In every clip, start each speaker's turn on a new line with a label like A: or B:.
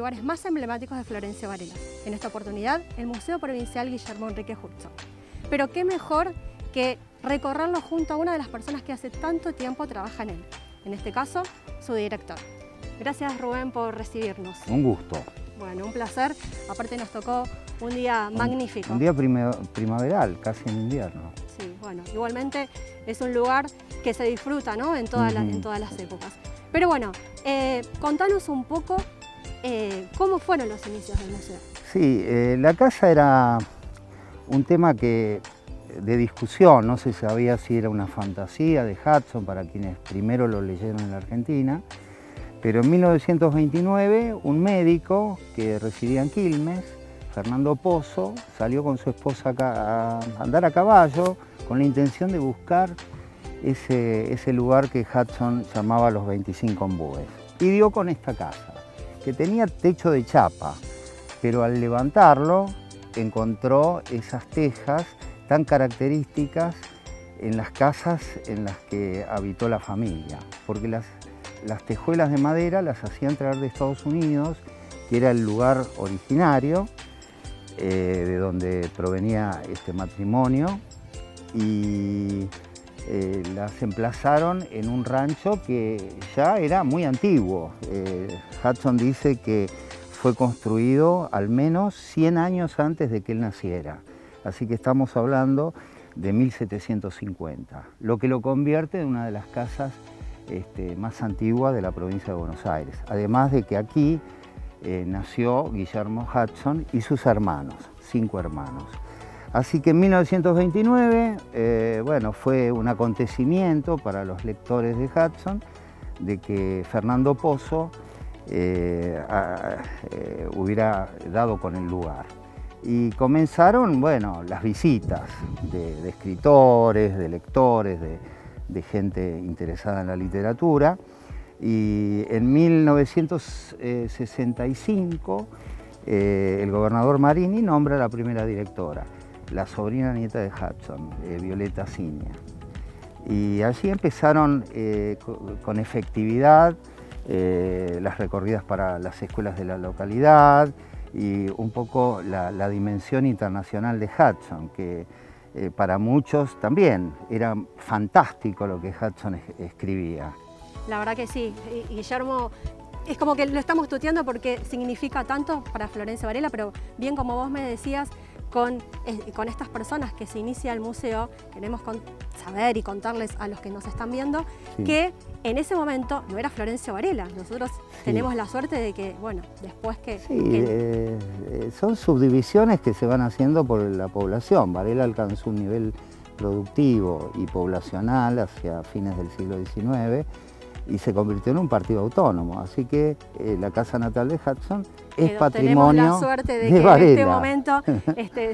A: lugares más emblemáticos de Florencio Varela. En esta oportunidad, el Museo Provincial Guillermo Enrique Hudson. Pero qué mejor que recorrerlo junto a una de las personas que hace tanto tiempo trabaja en él. En este caso, su director. Gracias, Rubén, por recibirnos.
B: Un gusto.
A: Bueno, un placer. Aparte nos tocó un día magnífico.
B: Un día primaveral, casi en invierno.
A: Sí, bueno, igualmente es un lugar que se disfruta, ¿no? en todas las épocas. Pero bueno, contanos un poco cómo fueron los inicios del museo.
B: Sí, la casa era un tema de discusión, no se sabía si era una fantasía de Hudson para quienes primero lo leyeron en la Argentina, pero en 1929 un médico que residía en Quilmes, Fernando Pozo, salió con su esposa a andar a caballo con la intención de buscar ese lugar que Hudson llamaba los 25 embúes. Y dio con esta casa, que tenía techo de chapa, pero al levantarlo encontró esas tejas tan características en las casas en las que habitó la familia, porque las tejuelas de madera las hacían traer de Estados Unidos, que era el lugar originario de donde provenía este matrimonio, y las emplazaron en un rancho que ya era muy antiguo. Hudson dice que fue construido al menos 100 años antes de que él naciera, así que estamos hablando de 1750, lo que lo convierte en una de las casas más antiguas de la provincia de Buenos Aires, además de que aquí nació Guillermo Hudson y sus hermanos, 5 hermanos. Así que en 1929, bueno, fue un acontecimiento para los lectores de Hudson de que Fernando Pozo hubiera dado con el lugar. Y comenzaron, bueno, las visitas de escritores, de lectores, de gente interesada en la literatura. Y en 1965 el gobernador Marini nombra a la primera directora, la sobrina nieta de Hudson, Violeta Ciña. Y allí empezaron con efectividad las recorridas para las escuelas de la localidad y un poco la dimensión internacional de Hudson, que para muchos también era fantástico lo que Hudson escribía.
A: La verdad que sí, y Guillermo, es como que lo estamos tuteando porque significa tanto para Florencio Varela, pero bien como vos me decías, con estas personas que se inicia el museo, queremos saber y contarles a los que nos están viendo que en ese momento no era Florencio Varela. Nosotros tenemos la suerte de que, bueno, después que...
B: son subdivisiones que se van haciendo por la población. Varela alcanzó un nivel productivo y poblacional hacia fines del siglo XIX y se convirtió en un partido autónomo, así que la casa natal de Hudson es patrimonio
A: tenemos la suerte de que
B: Varela.
A: En este momento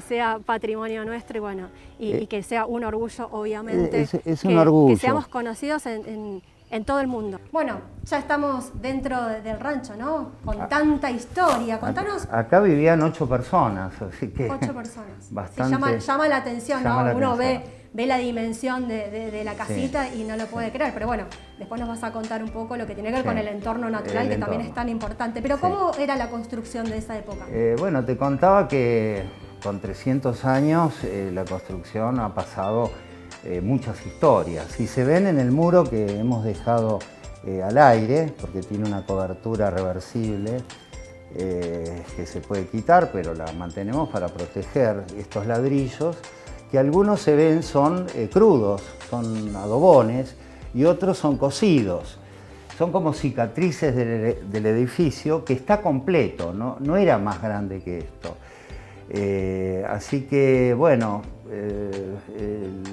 A: sea patrimonio nuestro y bueno, y que sea un orgullo, obviamente,
B: es un orgullo.
A: Que seamos conocidos en todo el mundo. Bueno, ya estamos dentro del rancho, ¿no? Con tanta historia. Contanos.
B: Acá vivían 8 personas, así que...
A: 8 personas.
B: Bastante,
A: sí, llama la atención,
B: llama
A: ¿no?
B: la
A: Uno
B: atención.
A: ve la dimensión de la casita y no lo puede creer, pero bueno, después nos vas a contar un poco lo que tiene que ver con el entorno natural, que también es tan importante. Pero ¿cómo era la construcción de esa época?
B: Bueno, te contaba que con 300 años la construcción ha pasado muchas historias. Y se ven en el muro que hemos dejado al aire, porque tiene una cobertura reversible que se puede quitar, pero la mantenemos para proteger estos ladrillos, que algunos se ven son crudos, son adobones, y otros son cosidos. Son como cicatrices del edificio que está completo, no era más grande que esto. Así que, bueno,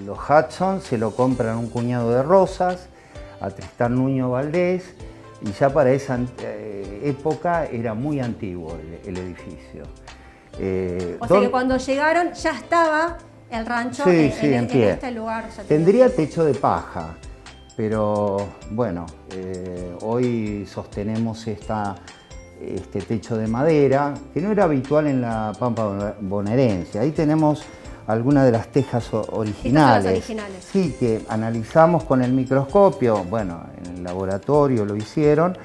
B: los Hudson se lo compran un cuñado de Rosas, a Tristán Nuño Valdés, y ya para esa época era muy antiguo el edificio.
A: O sea que cuando llegaron ya estaba el rancho en este lugar.
B: Tendría techo de paja, pero bueno, hoy sostenemos este techo de madera, que no era habitual en la Pampa bonaerense. Ahí tenemos algunas de las tejas originales.
A: Estas son las originales.
B: Sí, que analizamos con el microscopio, bueno, en el laboratorio lo hicieron,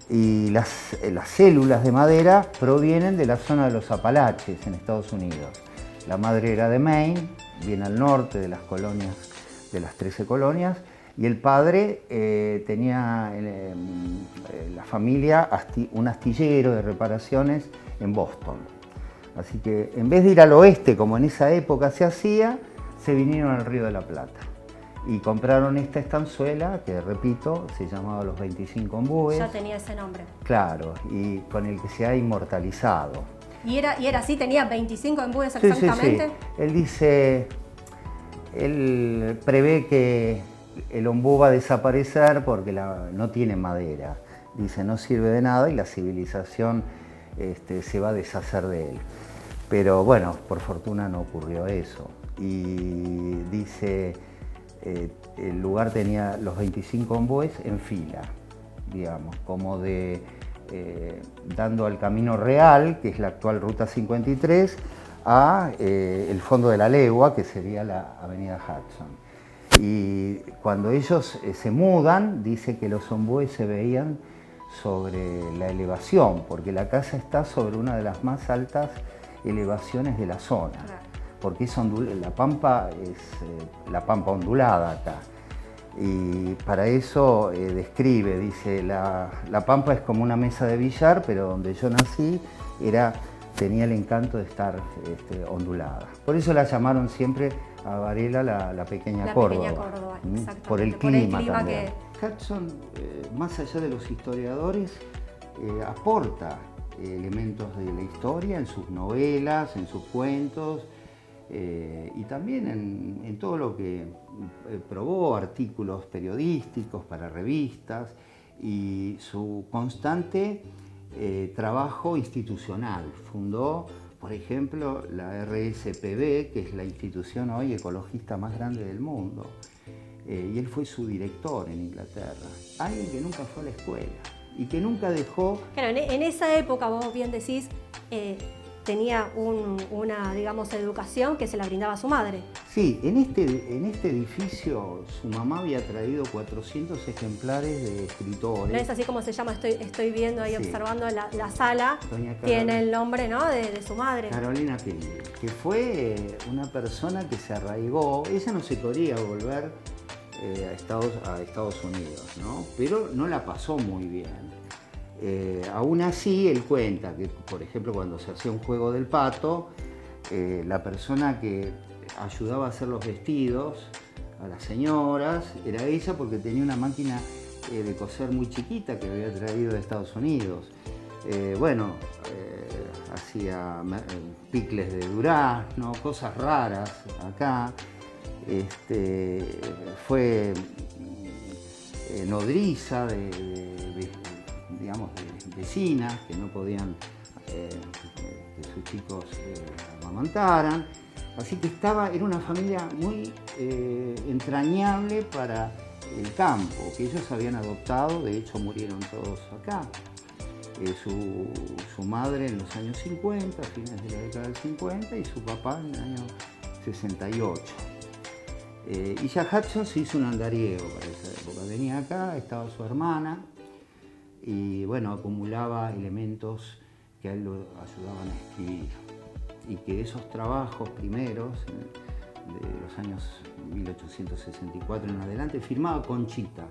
B: y las células de madera provienen de la zona de los Apalaches en Estados Unidos. La madre era de Maine, bien al norte de las colonias, de las 13 colonias, y el padre tenía la familia un astillero de reparaciones en Boston. Así que en vez de ir al oeste, como en esa época se hacía, se vinieron al Río de la Plata y compraron esta estanzuela que, repito, se llamaba Los 25 Embúes.
A: Ya tenía ese nombre.
B: Claro, y con el que se ha inmortalizado.
A: ¿Y era así? ¿Tenía 25 embúes exactamente?
B: Sí, sí. Él prevé que el ombú va a desaparecer porque no tiene madera. Dice, no sirve de nada y la civilización se va a deshacer de él. Pero bueno, por fortuna no ocurrió eso. Y dice, el lugar tenía los 25 embúes en fila, digamos, como dando al Camino Real, que es la actual Ruta 53, a el Fondo de la Legua, que sería la Avenida Hudson. Y cuando ellos se mudan, dice que los embúes se veían sobre la elevación, porque la casa está sobre una de las más altas elevaciones de la zona, porque la pampa es la pampa ondulada acá. Y para eso describe, dice, la pampa es como una mesa de billar, pero donde yo nací tenía el encanto de estar ondulada. Por eso la llamaron siempre a Varela la pequeña Córdoba.
A: Pequeña Córdoba, exactamente.
B: Por el clima también.
A: Que...
B: Hudson, más allá de los historiadores, aporta elementos de la historia en sus novelas, en sus cuentos, y también en todo lo que probó, artículos periodísticos para revistas y su constante trabajo institucional. Fundó, por ejemplo, la RSPB, que es la institución hoy ecologista más grande del mundo, y él fue su director en Inglaterra. Alguien que nunca fue a la escuela y que nunca dejó...
A: Claro, en esa época, vos bien decís, tenía una, digamos, educación que se la brindaba a su madre.
B: Sí, en este edificio su mamá había traído 400 ejemplares de escritores.
A: No es así como se llama, estoy viendo ahí, sí, observando la sala, tiene el nombre, ¿no?, de su madre.
B: Carolina Pingui, que fue una persona que se arraigó. Ella no se quería volver a Estados Unidos, ¿no? Pero no la pasó muy bien. Aún así, él cuenta que, por ejemplo, cuando se hacía un juego del pato, la persona que ayudaba a hacer los vestidos a las señoras era ella, porque tenía una máquina de coser muy chiquita que había traído de Estados Unidos. Hacía picles de durazno, cosas raras acá. Fue nodriza de vecinas que no podían que sus chicos amamantaran. Así que era una familia muy entrañable para el campo, que ellos habían adoptado, de hecho murieron todos acá. Su madre en los años 50, a fines de la década del 50, y su papá en el año 68. Y ya Hudson se hizo un andariego para esa época. Venía acá, estaba su hermana, y bueno, acumulaba elementos que a él lo ayudaban a escribir. Y que esos trabajos primeros, de los años 1864 en adelante, firmaba Conchitas,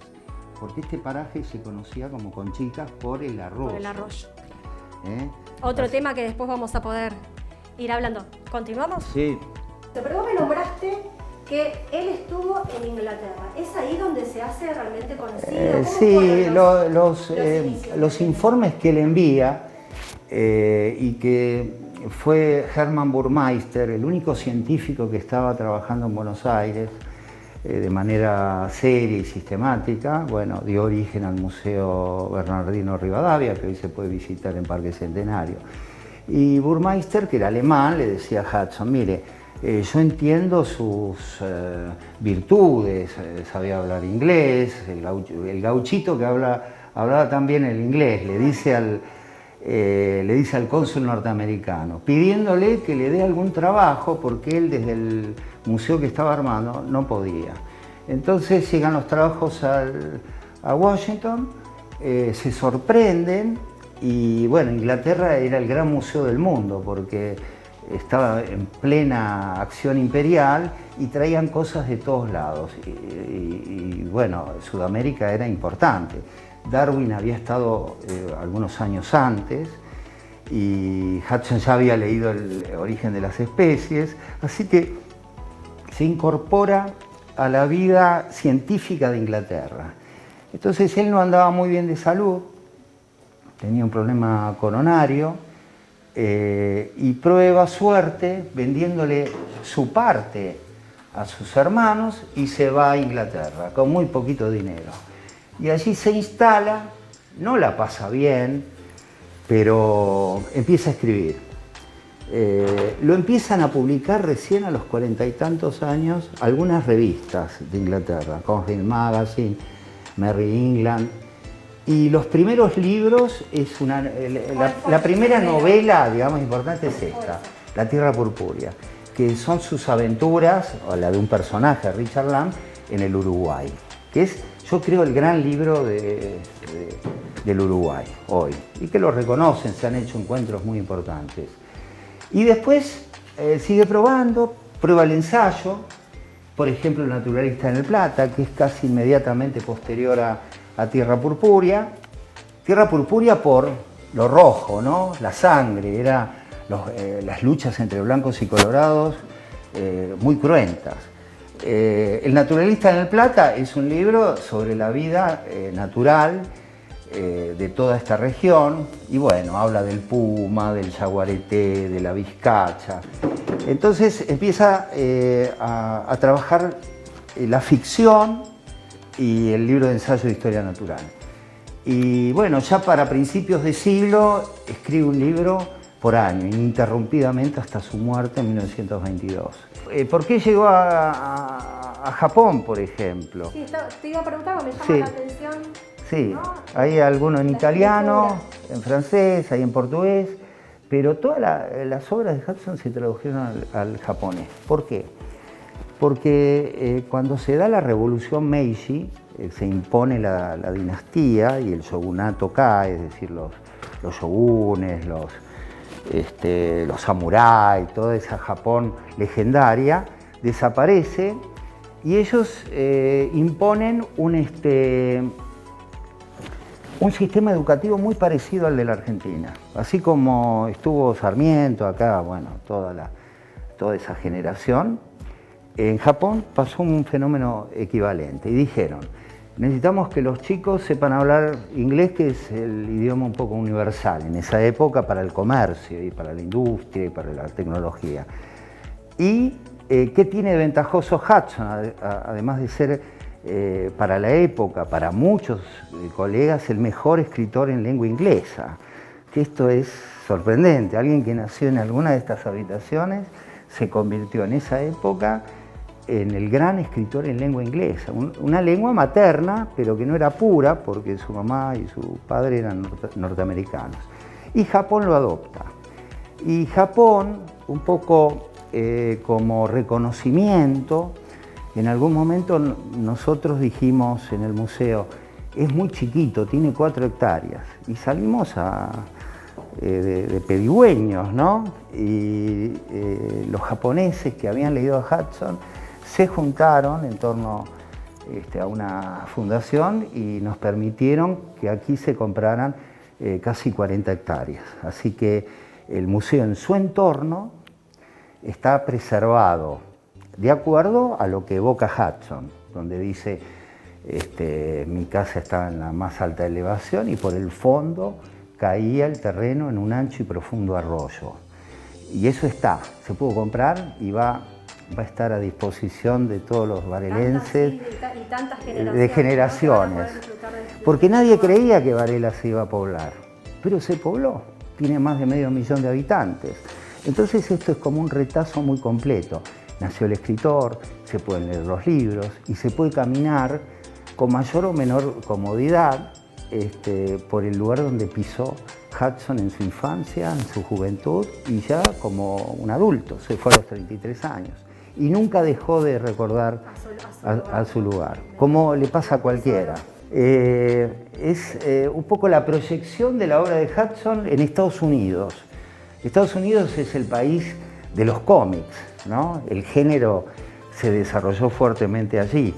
B: porque este paraje se conocía como Conchitas por el arroyo.
A: Por el arroyo. Otro tema que después vamos a poder ir hablando. ¿Continuamos?
B: Sí.
A: Pero vos me nombraste que él estuvo en Inglaterra. ¿Es ahí donde se hace realmente conocido?
B: Sí, los informes que él envía, y que fue Hermann Burmeister, el único científico que estaba trabajando en Buenos Aires de manera seria y sistemática, bueno, dio origen al Museo Bernardino Rivadavia, que hoy se puede visitar en Parque Centenario. Y Burmeister, que era alemán, le decía a Hudson, mire, yo entiendo sus virtudes, sabía hablar inglés, el gauchito que hablaba también el inglés, le dice al cónsul norteamericano, pidiéndole que le dé algún trabajo, porque él desde el museo que estaba armando no podía. Entonces llegan los trabajos a Washington, se sorprenden y bueno, Inglaterra era el gran museo del mundo porque estaba en plena acción imperial y traían cosas de todos lados y bueno, Sudamérica era importante. Darwin había estado algunos años antes y Hudson ya había leído El origen de las especies, así que se incorpora a la vida científica de Inglaterra. Entonces él no andaba muy bien de salud, tenía un problema coronario y prueba suerte vendiéndole su parte a sus hermanos y se va a Inglaterra con muy poquito dinero. Y allí se instala, no la pasa bien, pero empieza a escribir. Lo empiezan a publicar recién a los 40 y tantos años algunas revistas de Inglaterra, Cornhill Magazine, Merry England, y los primeros libros es la primera novela, digamos, importante es esta, La Tierra Purpúrea, que son sus aventuras, o la de un personaje, Richard Lamb, en el Uruguay, que es, yo creo, el gran libro del Uruguay hoy, y que lo reconocen, se han hecho encuentros muy importantes. Y después sigue probando, prueba el ensayo, por ejemplo, El naturalista en el Plata, que es casi inmediatamente posterior a Tierra Purpúrea. Tierra Purpúrea por lo rojo, ¿no? La sangre, las luchas entre blancos y colorados muy cruentas. El naturalista en el Plata es un libro sobre la vida natural de toda esta región y bueno, habla del puma, del yaguareté, de la vizcacha. Entonces empieza a trabajar la ficción y el libro de ensayo de historia natural. Y bueno, ya para principios de siglo escribe un libro por año, ininterrumpidamente hasta su muerte en 1922. ¿Por qué llegó a Japón, por ejemplo?
A: Sí, te iba a preguntar, me llama la atención.
B: Sí,
A: ¿no?
B: hay algunos en italiano, en francés, hay en portugués, pero todas las obras de Hudson se tradujeron al japonés. ¿Por qué? Porque cuando se da la revolución Meiji, se impone la dinastía y el shogunato cae, es decir, los shogunes, los samuráis, toda esa Japón legendaria, desaparece y ellos imponen un sistema educativo muy parecido al de la Argentina. Así como estuvo Sarmiento acá, bueno, toda esa generación, en Japón pasó un fenómeno equivalente y dijeron, necesitamos que los chicos sepan hablar inglés, que es el idioma un poco universal en esa época para el comercio y para la industria y para la tecnología. ¿Y qué tiene de ventajoso Hudson, además de ser para la época, para muchos colegas, el mejor escritor en lengua inglesa? Que esto es sorprendente. Alguien que nació en alguna de estas habitaciones se convirtió en esa época en el gran escritor en lengua inglesa. Una lengua materna, pero que no era pura, porque su mamá y su padre eran norteamericanos. Y Japón lo adopta. Y Japón, un poco como reconocimiento, en algún momento nosotros dijimos en el museo, es muy chiquito, tiene 4 hectáreas, y salimos de pedigüeños, ¿no? Y los japoneses que habían leído a Hudson se juntaron en torno a una fundación y nos permitieron que aquí se compraran casi 40 hectáreas. Así que el museo en su entorno está preservado de acuerdo a lo que evoca Hudson, donde dice mi casa estaba en la más alta elevación y por el fondo caía el terreno en un ancho y profundo arroyo. Y eso se pudo comprar y va a estar a disposición de todos los varelenses,
A: y tantas generaciones,
B: de generaciones. Porque nadie creía que Varela se iba a poblar, pero se pobló, tiene más de medio millón de habitantes. Entonces esto es como un retazo muy completo. Nació el escritor, se pueden leer los libros y se puede caminar con mayor o menor comodidad por el lugar donde pisó Hudson en su infancia, en su juventud y ya como un adulto, se fue a los 33 años. Y nunca dejó de recordar a su lugar, como le pasa a cualquiera. Es un poco la proyección de la obra de Hudson en Estados Unidos. Estados Unidos es el país de los cómics, ¿no? El género se desarrolló fuertemente allí.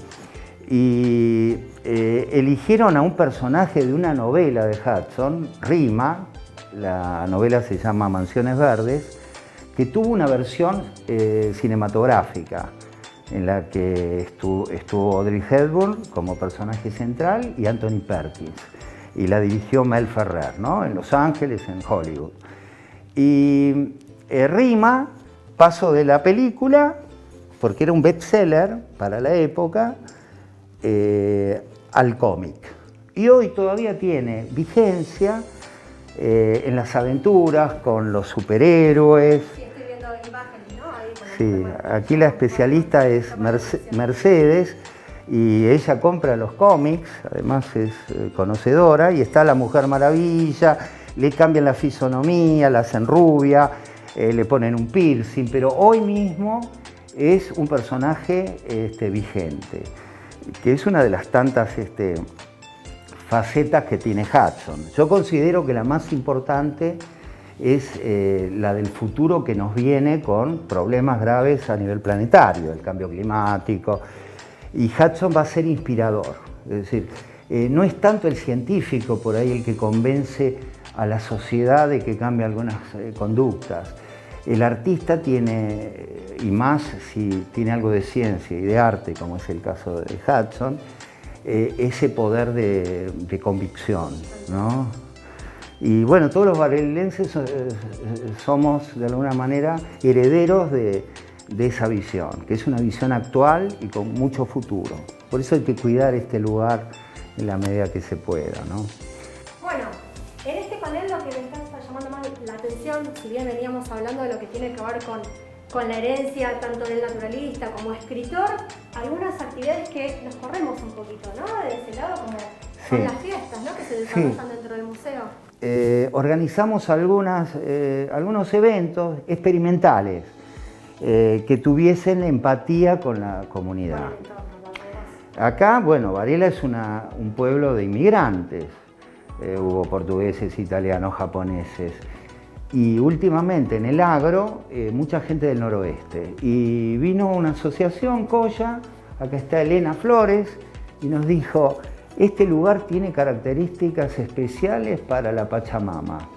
B: Y eligieron a un personaje de una novela de Hudson, Rima, la novela se llama Mansiones Verdes, que tuvo una versión cinematográfica en la que estuvo Audrey Hepburn como personaje central y Anthony Perkins. Y la dirigió Mel Ferrer, ¿no? En Los Ángeles, en Hollywood. Y Rima pasó de la película, porque era un bestseller para la época, al cómic. Y hoy todavía tiene vigencia en las aventuras con los superhéroes.
A: Sí, estoy viendo imágenes, ¿no? Ahí con
B: Sí, aquí la especialista es Mercedes y ella compra los cómics, además es conocedora, y está la Mujer Maravilla, le cambian la fisonomía, la hacen rubia, le ponen un piercing, pero hoy mismo es un personaje vigente, que es una de las tantas facetas que tiene Hudson. Yo considero que la más importante es la del futuro que nos viene con problemas graves a nivel planetario, el cambio climático, y Hudson va a ser inspirador. Es decir, no es tanto el científico por ahí el que convence a la sociedad de que cambie algunas conductas. El artista tiene, y más si tiene algo de ciencia y de arte, como es el caso de Hudson, ese poder de convicción, ¿no? Y bueno, todos los barilenses somos de alguna manera herederos de esa visión, que es una visión actual y con mucho futuro. Por eso hay que cuidar este lugar en la medida que se pueda, ¿no?
A: Bueno, en este panel lo que me está llamando más la atención, si bien veníamos hablando de lo que tiene que ver con la herencia tanto del naturalista como escritor, algunas actividades que nos corremos un poquito, ¿no? De ese lado, como son las fiestas, ¿no? Que se desarrollan dentro del museo.
B: Organizamos algunos eventos experimentales que tuviesen empatía con la comunidad. Acá, bueno, Varela es un pueblo de inmigrantes. Hubo portugueses, italianos, japoneses. Y últimamente en el agro, mucha gente del noroeste. Y vino una asociación, Coya, acá está Elena Flores, y nos dijo, este lugar tiene características especiales para la Pachamama.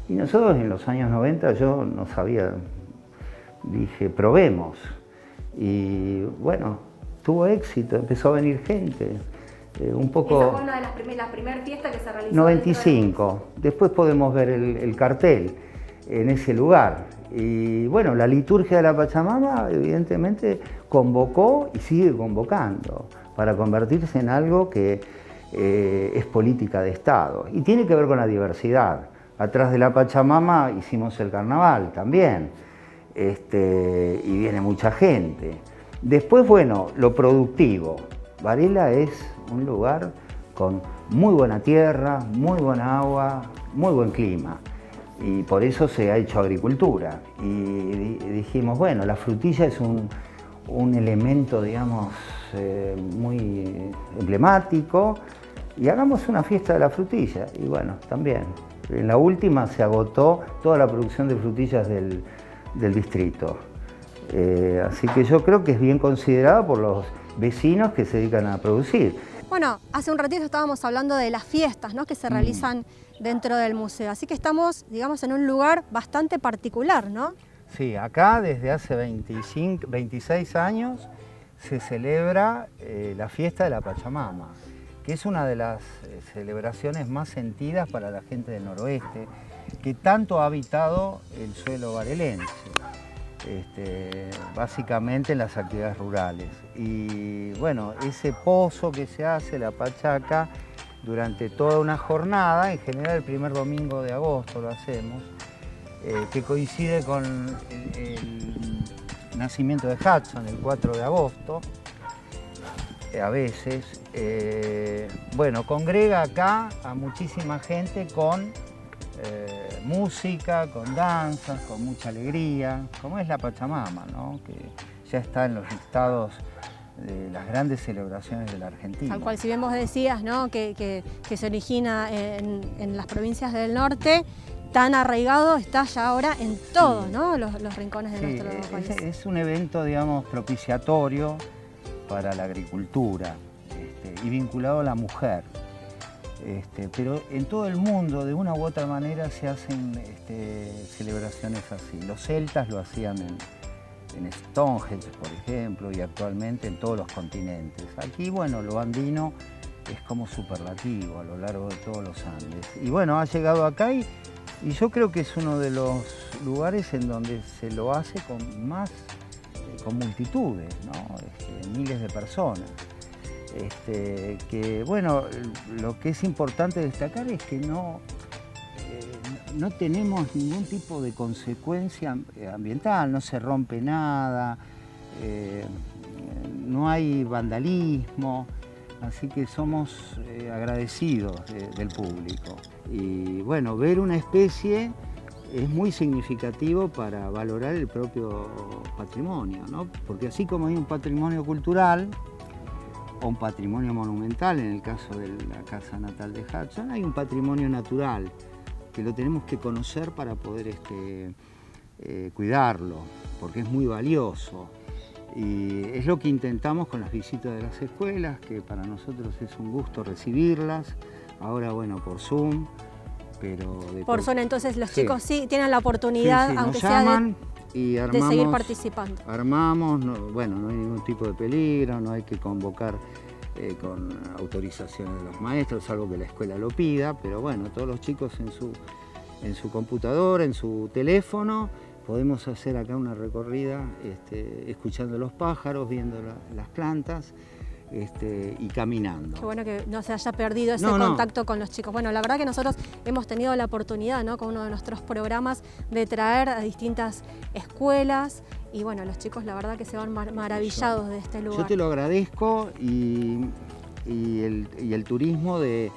B: Y nosotros en los años 90 yo no sabía, dije, probemos. Y bueno, tuvo éxito, empezó a venir gente. Un poco...
A: Esa fue una de las primeras fiestas que se realizó.
B: 95. Después podemos ver el cartel en ese lugar. Y bueno, la liturgia de la Pachamama evidentemente convocó y sigue convocando para convertirse en algo que es política de Estado. Y tiene que ver con la diversidad. Atrás de la Pachamama hicimos el carnaval también. Y viene mucha gente. Después, bueno, lo productivo. Varela es un lugar con muy buena tierra, muy buena agua, muy buen clima. Y por eso se ha hecho agricultura. Y dijimos, bueno, la frutilla es un elemento, digamos, muy emblemático. Y hagamos una fiesta de la frutilla. Y bueno, también. En la última se agotó toda la producción de frutillas del distrito. Así que yo creo que es bien considerado por los vecinos que se dedican a producir.
A: Bueno, hace un ratito estábamos hablando de las fiestas, ¿no? Que se realizan dentro del museo, así que estamos, digamos, en un lugar bastante particular, ¿no?
B: Sí, acá desde hace 26 años se celebra la fiesta de la Pachamama, que es una de las celebraciones más sentidas para la gente del noroeste, que tanto ha habitado el suelo varelense. Básicamente en las actividades rurales. Y bueno, ese pozo que se hace, la pachaca, durante toda una jornada, en general el primer domingo de agosto lo hacemos, que coincide con el nacimiento de Hudson, el 4 de agosto, a veces. Bueno, congrega acá a muchísima gente con música, con danzas, con mucha alegría, como es la Pachamama, ¿no? Que ya está en los listados de las grandes celebraciones de la Argentina.
A: Tal cual, si bien vos decías, ¿no?, que se origina en las provincias del norte, tan arraigado está ya ahora en todos, ¿no?, los rincones de nuestro país.
B: Es un evento, digamos, propiciatorio para la agricultura y vinculado a la mujer. Pero en todo el mundo, de una u otra manera, se hacen celebraciones así. Los celtas lo hacían en Stonehenge, por ejemplo, y actualmente en todos los continentes. Aquí, bueno, lo andino es como superlativo a lo largo de todos los Andes. Y bueno, ha llegado acá y yo creo que es uno de los lugares en donde se lo hace con multitudes, ¿no? Miles de personas. Que bueno, lo que es importante destacar es que no tenemos ningún tipo de consecuencia ambiental, no se rompe nada, no hay vandalismo, así que somos agradecidos del público. Y bueno, ver una especie es muy significativo para valorar el propio patrimonio, ¿no? Porque así como hay un patrimonio cultural, o un patrimonio monumental, en el caso de la casa natal de Hudson, hay un patrimonio natural que lo tenemos que conocer para poder cuidarlo, porque es muy valioso. Y es lo que intentamos con las visitas de las escuelas, que para nosotros es un gusto recibirlas, ahora bueno, por Zoom, pero...
A: Por Zoom, entonces los chicos sí tienen la oportunidad, aunque sea de seguir participando.
B: Armamos, bueno, no hay ningún tipo de peligro, no hay que convocar con autorización de los maestros, salvo que la escuela lo pida, pero bueno, todos los chicos en su computadora, en su teléfono, podemos hacer acá una recorrida escuchando los pájaros, viendo las plantas. Y caminando.
A: Qué bueno que no se haya perdido ese contacto con los chicos. Bueno, la verdad que nosotros hemos tenido la oportunidad, ¿no?, con uno de nuestros programas, de traer a distintas escuelas y bueno, los chicos la verdad que se van maravillados de este lugar.
B: Yo te lo agradezco y el turismo de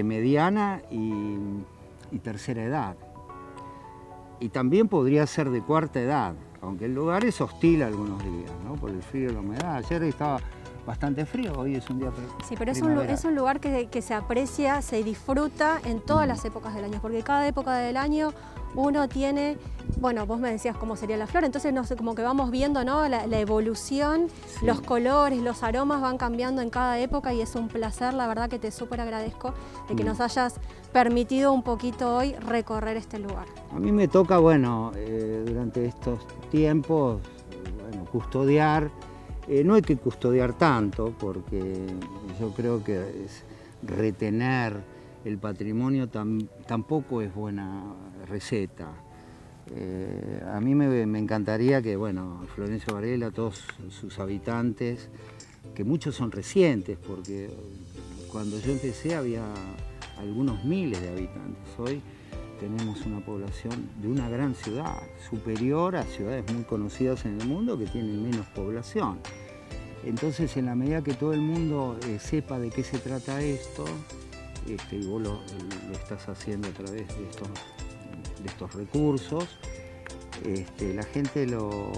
B: mediana y tercera edad. Y también podría ser de cuarta edad, aunque el lugar es hostil algunos días, ¿no?, por el frío y la humedad. Ayer estaba bastante frío, hoy es un día
A: sí, pero es un lugar que se aprecia, se disfruta en todas las épocas del año, porque cada época del año uno tiene, bueno, vos me decías cómo sería la flor, entonces no sé, como que vamos viendo, ¿no?, la evolución, sí. Los colores, los aromas van cambiando en cada época y es un placer, la verdad que te súper agradezco de que nos hayas permitido un poquito hoy recorrer este lugar.
B: A mí me toca, bueno, durante estos tiempos, bueno, custodiar. No hay que custodiar tanto porque yo creo que retener el patrimonio tampoco es buena receta. A mí me encantaría que, bueno, Florencio Varela, todos sus habitantes, que muchos son recientes, porque cuando yo empecé había algunos miles de habitantes. Hoy tenemos una población de una gran ciudad, superior a ciudades muy conocidas en el mundo que tienen menos población. Entonces, en la medida que todo el mundo sepa de qué se trata esto, y vos lo estás haciendo a través de estos recursos, la gente lo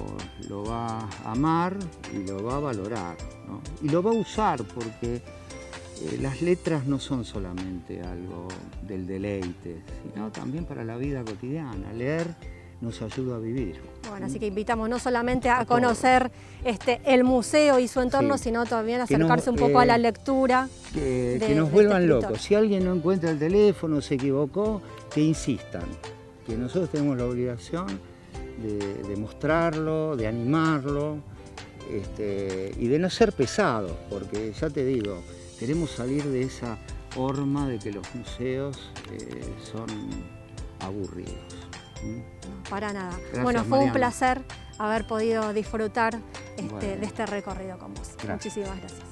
B: va a amar y lo va a valorar, ¿no? Y lo va a usar porque las letras no son solamente algo del deleite, sino también para la vida cotidiana. Leer nos ayuda a vivir.
A: Bueno, así que invitamos no solamente a conocer el museo y su entorno, sí, sino también a acercarse un poco a la lectura.
B: Que nos vuelvan locos. Si alguien no encuentra el teléfono, se equivocó, que insistan. Que nosotros tenemos la obligación de mostrarlo, de animarlo, y de no ser pesados, porque ya te digo, queremos salir de esa horma de que los museos son aburridos.
A: Para nada.
B: Gracias,
A: bueno, fue
B: Mariana.
A: Un placer haber podido disfrutar
B: Bueno.
A: de este recorrido con vos.
B: Gracias.
A: Muchísimas gracias.